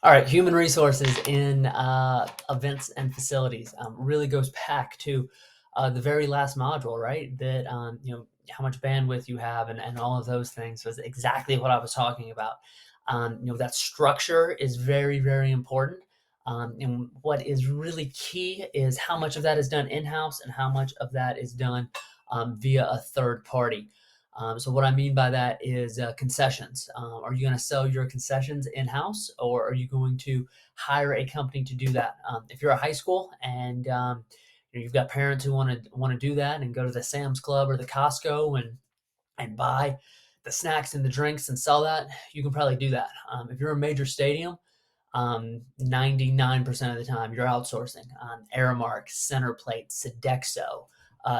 All right, human resources in events and facilities really goes back to the very last module, right? That how much bandwidth you have and all of those things was exactly what I was talking about. That structure is very, very important. And what is really key is how much of that is done in-house and how much of that is done via a third party. So what I mean by that is concessions. Are you going to sell your concessions in-house, or are you going to hire a company to do that? If you're a high school and you've got parents who want to do that and go to the Sam's Club or the Costco and buy the snacks and the drinks and sell that, you can probably do that. If you're a major stadium, 99% of the time you're outsourcing. Aramark, Centerplate, Sodexo.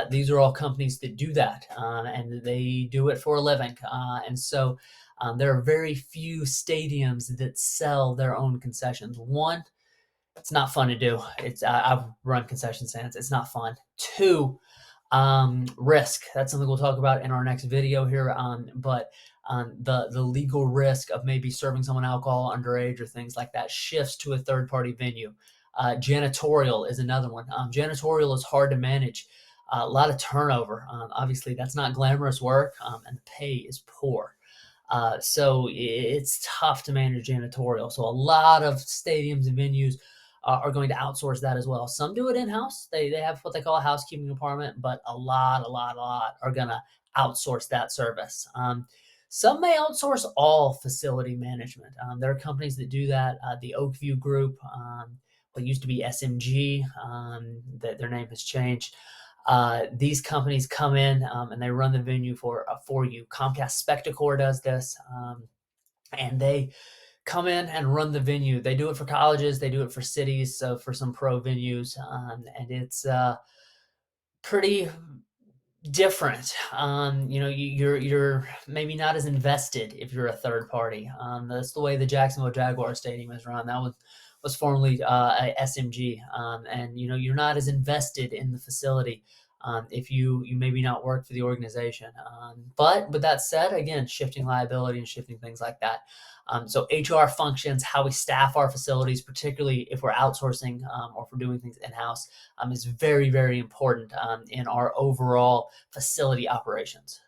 These are all companies that do that, and they do it for a living. And so there are very few stadiums that sell their own concessions. One, it's not fun to do. I've run concession stands. It's not fun. Two, risk. That's something we'll talk about in our next video here. But the legal risk of maybe serving someone alcohol underage or things like that shifts to a third party venue. Janitorial is another one. Janitorial is hard to manage. A lot of turnover. Obviously, that's not glamorous work, and the pay is poor. So it's tough to manage janitorial. So a lot of stadiums and venues are going to outsource that as well. Some do it in-house. They have what they call a housekeeping department, but a lot are going to outsource that service. Some may outsource all facility management. There are companies that do that. The Oakview Group, what used to be SMG, that their name has changed. These companies come in and they run the venue for you. Comcast Spectacor does this, and they come in and run the venue. They do it for colleges, they do it for cities, so for some pro venues, and it's pretty different. You're maybe not as invested if you're a third party. That's the way the Jacksonville Jaguar Stadium is run. That was formerly a SMG, and you're not as invested in the facility if you maybe not work for the organization. But with that said, again, shifting liability and shifting things like that. So HR functions, how we staff our facilities, particularly if we're outsourcing or if we're doing things in-house, is very, very important in our overall facility operations.